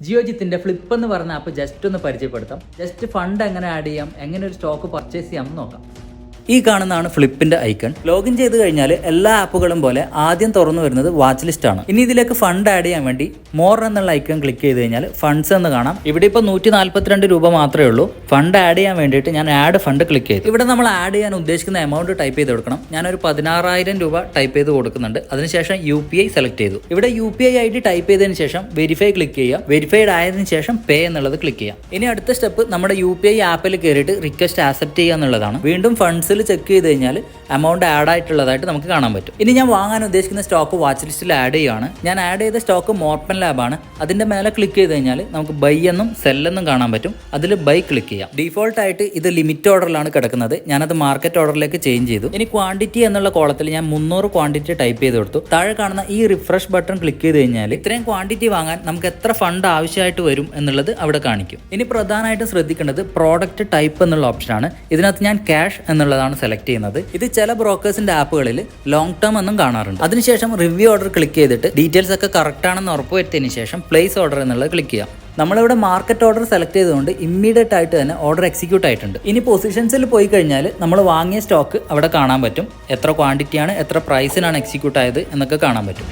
ജിയോജിത്തിന്റെ flip എന്ന് പറഞ്ഞ app just ഒന്ന് പരിചയപ്പെടുത്താം. ജസ്റ്റ് ഫണ്ട് എങ്ങനെ ആഡ് ചെയ്യാം, എങ്ങനെ ഒരു സ്റ്റോക്ക് പർച്ചേസ് ചെയ്യാം എന്ന് നോക്കാം. ഈ കാണുന്നതാണ് ഫ്ലിപ്പിന്റെ ഐക്കൺ. ലോഗിൻ ചെയ്ത് കഴിഞ്ഞാൽ എല്ലാ ആപ്പുകളും പോലെ ആദ്യം തുറന്നു വരുന്നത് വാച്ച് ലിസ്റ്റ് ആണ്. ഇനി ഇതിലേക്ക് ഫണ്ട് ആഡ് ചെയ്യാൻ വേണ്ടി മോർ എന്നുള്ള ഐക്കൺ ക്ലിക്ക് ചെയ്ത് കഴിഞ്ഞാൽ ഫണ്ട്സ് എന്ന് കാണാം. ഇവിടെ ഇപ്പോൾ 142 രൂപ മാത്രമേ ഉള്ളൂ. ഫണ്ട് ആഡ് ചെയ്യാൻ വേണ്ടിയിട്ട് ഞാൻ ആഡ് ഫണ്ട് ക്ലിക്ക് ചെയ്തു. ഇവിടെ നമ്മൾ ആഡ് ചെയ്യാൻ ഉദ്ദേശിക്കുന്ന എമൗണ്ട് ടൈപ്പ് ചെയ്ത് കൊടുക്കണം. ഞാനൊരു 16,000 രൂപ ടൈപ്പ് ചെയ്ത് കൊടുക്കുന്നുണ്ട്. അതിനുശേഷം UPI സെലക്ട് ചെയ്തു. ഇവിടെ UPI ID ടൈപ്പ് ചെയ്തതിന് ശേഷം വെരിഫൈ ക്ലിക്ക് ചെയ്യാം. വെരിഫൈഡ് ആയതിനു ശേഷം പേ എന്നുള്ളത് ക്ലിക്ക് ചെയ്യാം. ഇനി അടുത്ത സ്റ്റെപ്പ് നമ്മുടെ UPI ആപ്പിൽ കയറിയിട്ട് റിക്വസ്റ്റ് ആക്സെപ്റ്റ് ചെയ്യുക എന്നുള്ളതാണ്. വീണ്ടും ഫണ്ട്സ് ചെക്ക് ചെയ്ത് കഴിഞ്ഞാൽ എമൗണ്ട് ആഡ് ആയിട്ടുള്ളതായിട്ട് നമുക്ക് കാണാൻ പറ്റും. ഇനി ഞാൻ വാങ്ങാൻ ഉദ്ദേശിക്കുന്ന സ്റ്റോക്ക് വാച്ച് ലിസ്റ്റിൽ ആഡ് ചെയ്യുകയാണ്. ഞാൻ ആഡ് ചെയ്ത സ്റ്റോക്ക് മോർപ്പൻ ലാബാണ്. അതിന്റെ മേലെ ക്ലിക്ക് ചെയ്ത് കഴിഞ്ഞാൽ നമുക്ക് ബൈ എന്നും സെൽ എന്നും കാണാൻ പറ്റും. അതിൽ ബൈ ക്ലിക്ക് ചെയ്യാം. ഡീഫോൾട്ട് ആയിട്ട് ഇത് ലിമിറ്റ് ഓർഡറിലാണ് കിടക്കുന്നത്. ഞാനത് മാർക്കറ്റ് ഓർഡറിലേക്ക് ചേഞ്ച് ചെയ്തു. ഇനി ക്വാണ്ടിറ്റി എന്നുള്ള കോളത്തിൽ ഞാൻ 300 ക്വാണ്ടിറ്റി ടൈപ്പ് ചെയ്ത് കൊടുത്തു. താഴെ കാണുന്ന ഈ റിഫ്രഷ് ബട്ടൺ ക്ലിക്ക് ചെയ്ത് കഴിഞ്ഞാൽ ഇത്രയും ക്വാണ്ടിറ്റി വാങ്ങാൻ നമുക്ക് എത്ര ഫണ്ട് ആവശ്യമായിട്ട് വരും എന്നുള്ളത് അവിടെ കാണിക്കും. ഇനി പ്രധാനമായിട്ടും ശ്രദ്ധിക്കേണ്ടത് പ്രോഡക്റ്റ് ടൈപ്പ് എന്നുള്ള ഓപ്ഷനാണ്. ഇതിനകത്ത് ഞാൻ ക്യാഷ് എന്നുള്ളതാണ് സെലക്ട് ചെയ്യുന്നത്. ഇത് ചില ബ്രോക്കേഴ്സിന്റെ ആപ്പുകളിൽ ലോങ് ടേം എന്നും കാണാറുണ്ട്. അതിനുശേഷം റിവ്യൂ ഓർഡർ ക്ലിക്ക് ചെയ്തിട്ട് ഡീറ്റെയിൽസ് ഒക്കെ കറക്റ്റ് ആണെന്ന് ഉറപ്പുവരുത്തിയതിനു ശേഷം പ്ലേസ് ഓർഡർ എന്നുള്ളത് ക്ലിക്ക് ചെയ്യാം. നമ്മളിവിടെ മാർക്കറ്റ് ഓർഡർ സെലക്ട് ചെയ്തുകൊണ്ട് ഇമ്മീഡിയറ്റ് ആയിട്ട് തന്നെ ഓർഡർ എക്സിക്യൂട്ട് ആയിട്ടുണ്ട്. ഇനി പൊസിഷൻസിൽ പോയി കഴിഞ്ഞാൽ നമ്മൾ വാങ്ങിയ സ്റ്റോക്ക് അവിടെ കാണാൻ പറ്റും. എത്ര ക്വാണ്ടിറ്റിയാണ്, എത്ര പ്രൈസിനാണ് എക്സിക്യൂട്ട് ആയത് എന്നൊക്കെ കാണാൻ പറ്റും.